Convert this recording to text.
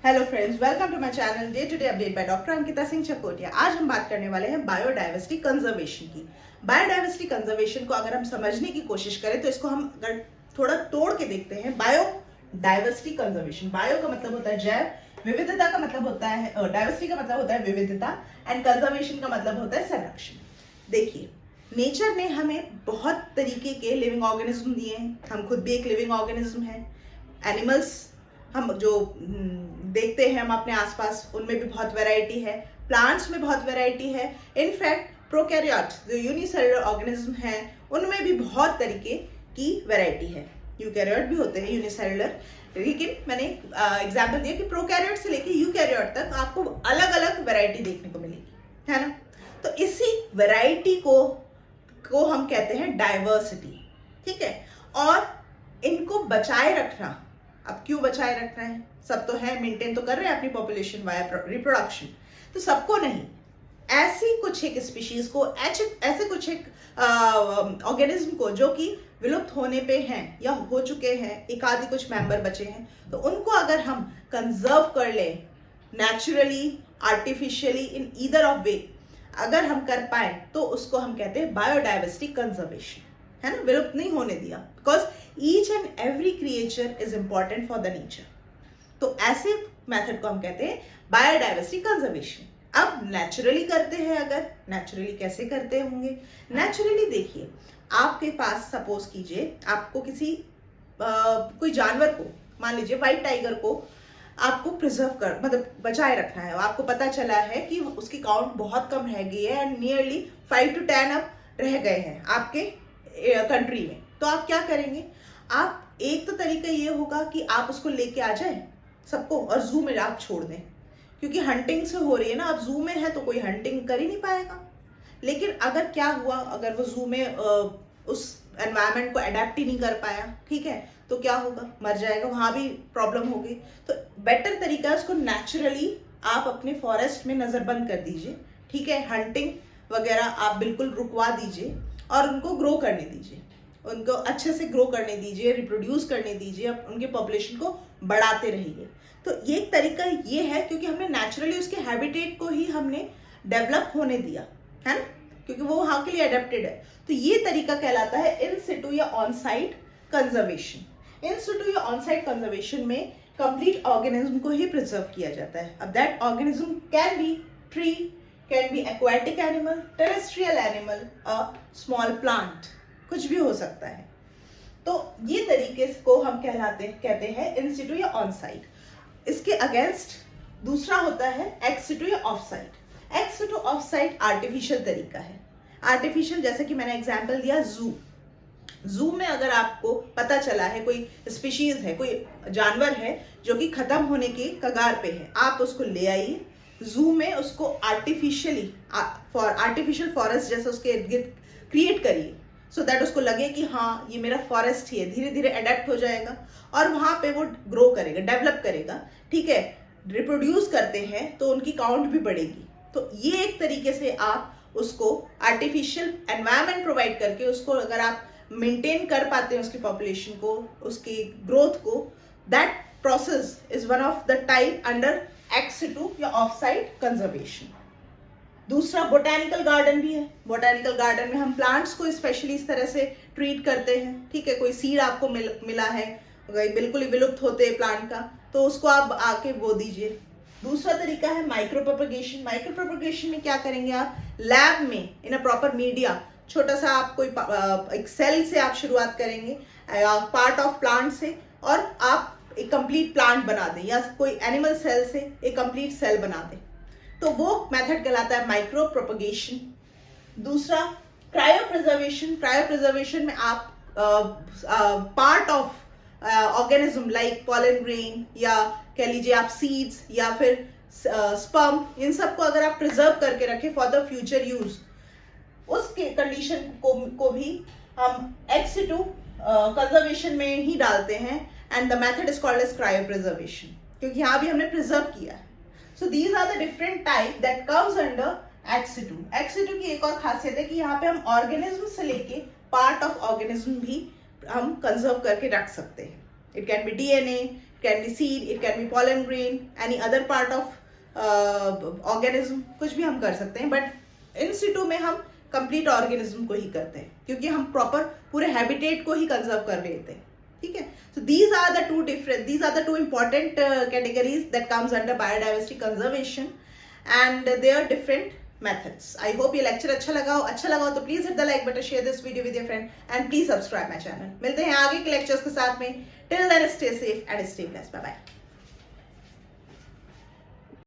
Hello friends, welcome to my channel day to day update by doctor Ankita Singh Chakotiya. आज हम बात करने वाले हैं बायोडाइवर्सिटी कंजर्वेशन की। बायोडाइवर्सिटी कंजर्वेशन को अगर हम समझने की कोशिश करें तो इसको हम अगर थोड़ा तोड़ के देखते हैं। बायोडाइवर्सिटी कंजर्वेशन, बायो का मतलब होता है जैव, विविधता का मतलब होता है, डाइवर्सिटी का मतलब होता है विविधता, एंड कंजर्वेशन का मतलब होता है संरक्षण। देखिए, नेचर ने हमें बहुत तरीके के लिविंग ऑर्गेनिज्म दिए हैं। हम खुद भी एक लिविंग ऑर्गेनिज्म है। एनिमल्स हम जो देखते हैं हम अपने आसपास, उनमें भी बहुत वैरायटी है। प्लांट्स में बहुत वैरायटी है। इनफैक्ट प्रोकैरियोट जो यूनिसेलुलर ऑर्गेनिज्म हैं, उनमें भी बहुत तरीके की वैरायटी है। यूकैरियोट भी होते हैं यूनिसेलुलर, लेकिन मैंने एग्जांपल दिया कि प्रोकैरियोट से लेके यूकैरियोट तक आपको अलग अलग वैरायटी देखने को मिलेगी, है ना। तो इसी वैरायटी को हम कहते हैं डाइवर्सिटी, ठीक है। और इनको बचाए रखना, अब क्यों बचाए रखना है? सब तो है, मेंटेन तो कर रहे हैं अपनी पॉपुलेशन वाया रिप्रोडक्शन, तो सबको नहीं, ऐसी कुछ एक स्पीशीज को, ऐसे कुछ एक ऑर्गेनिज्म को जो कि विलुप्त होने पे हैं या हो चुके हैं, एक आदि कुछ मेंबर बचे हैं, तो उनको अगर हम कंजर्व कर ले naturally, artificially, in either of वे अगर हम कर पाए, तो उसको हम कहते हैं बायोडाइवर्सिटी कंजर्वेशन, है ना। विलुप्त नहीं होने दिया, because each and every creature is important for the nature. तो ऐसे मेथड को हम कहते हैं बायोडाइवर्सिटी कंजर्वेशन। अब नेचुरली करते हैं, अगर नेचुरली कैसे करते होंगे? नेचुरली देखिए, आपके पास सपोज कीजिए आपको किसी कोई जानवर को, मान लीजिए व्हाइट टाइगर को आपको प्रिजर्व कर, मतलब बचाए रखना है। आपको पता चला है कि उसकी काउंट बहुत कम रह गई है एंड नियरली 5 to 10 अब रह गए हैं आपके कंट्री में। तो आप क्या करेंगे? आप, एक तो तरीका ये होगा कि आप उसको लेके आ जाए सबको और जू में आप छोड़ दें, क्योंकि हंटिंग से हो रही है ना। अब जू में है तो कोई हंटिंग कर ही नहीं पाएगा। लेकिन अगर क्या हुआ, अगर वो जू में उस एनवायरनमेंट को अडेप्ट ही नहीं कर पाया, ठीक है, तो क्या होगा? मर जाएगा, वहां भी प्रॉब्लम होगी। तो बेटर तरीका है उसको नेचुरली आप अपने फॉरेस्ट में नजरबंद कर दीजिए, ठीक है। हंटिंग वगैरह आप बिल्कुल रुकवा दीजिए और उनको ग्रो करने दीजिए, उनको अच्छे से ग्रो करने दीजिए, रिप्रोड्यूस करने दीजिए, उनके पॉपुलेशन को बढ़ाते रहिए। तो ये एक तरीका ये है, क्योंकि हमने नेचुरली उसके हैबिटेट को ही हमने डेवलप होने दिया, है ना, क्योंकि वो वहां के लिए अडेप्टेड है। तो ये तरीका कहलाता है इन सिटू या ऑन साइट कंजर्वेशन। इन सिटू या ऑन साइट कंजर्वेशन में कंप्लीट ऑर्गेनिज्म को ही प्रिजर्व किया जाता है। अब that organism can be tree, can be aquatic animal, terrestrial animal, a small plant, कुछ भी हो सकता है। तो ये तरीके को हम कहते हैं इन सिटू या ऑन साइट। इसके अगेंस्ट दूसरा होता है एक्स सिटू या of site. Ex situ of site artificial तरीका है। आर्टिफिशियल, जैसे कि मैंने एग्जांपल दिया जू में अगर आपको पता चला है कोई स्पीशीज है, कोई जानवर है जो कि खत्म होने के कगार पे है, आप उसको ले आइए जू में, उसको आर्टिफिशियल फॉरेस्ट जैसे उसके इर्द गिर्द क्रिएट करिए, सो दैट उसको लगे कि हाँ ये मेरा फॉरेस्ट ही है। धीरे धीरे अडेप्ट हो जाएगा और वहां पे वो ग्रो करेगा, डेवलप करेगा, ठीक है। रिप्रोड्यूस करते हैं तो उनकी काउंट भी बढ़ेगी। तो ये एक तरीके से आप उसको आर्टिफिशियल एनवायरनमेंट प्रोवाइड करके उसको अगर आप मेंटेन कर पाते हैं, उसकी पॉपुलेशन को, उसकी ग्रोथ को, that process is one of the type under ex situ या ऑफ साइट कंजर्वेशन। दूसरा बोटैनिकल गार्डन भी है। बोटैनिकल गार्डन में हम प्लांट्स को स्पेशली इस तरह से ट्रीट करते हैं, ठीक है। कोई सीड आपको मिला है, बिल्कुल ही विलुप्त होते हैं प्लांट का, तो उसको आप आके बो दीजिए। दूसरा तरीका है माइक्रो प्रोपगेशन। माइक्रो प्रोपगेशन में क्या करेंगे आप? लैब में इन अ प्रॉपर मीडिया, छोटा सा आप कोई एक सेल से आप शुरुआत करेंगे, पार्ट ऑफ प्लांट से, और आप एक कंप्लीट प्लांट बना दें, या कोई एनिमल सेल से एक कंप्लीट सेल बना दें, तो वो मेथड कहलाता है माइक्रो प्रोपगेशन। दूसरा क्रायो प्रिजर्वेशन। क्रायो प्रिजर्वेशन में आप part of organism like pollen grain, या कह लीजिए आप सीड्स, या फिर स्पर्म, इन सब को अगर आप प्रिजर्व करके रखें फॉर द फ्यूचर यूज, उसके कंडीशन को भी हम एक्स सिटू कंजर्वेशन में ही डालते हैं, and the method is called as cryopreservation, क्योंकि यहाँ भी हमने प्रिजर्व किया है। So these are the different type that comes under ex situ. Ex situ की एक और खासियत है कि यहाँ पे हम ऑर्गेनिज्म से लेके पार्ट ऑफ ऑर्गेनिज्म भी हम कंजर्व करके रख सकते हैं। It can be DNA, can be seed, it can be pollen grain, any other part of organism, कुछ भी हम कर सकते हैं, बट इन सिटू में हम कंप्लीट ऑर्गेनिज्म को ही करते हैं क्योंकि हम प्रॉपर पूरे हैबिटेट को ही कंजर्व कर रहे थे. ठीक है. So these are the two important categories that comes under biodiversity conservation, and they are different methods. I hope ये lecture अच्छा लगा हो तो please hit the like button, share this video with your friend, and please subscribe my channel. मिलते हैं आगे के lectures के साथ में. Till then, stay safe and stay blessed. Bye bye.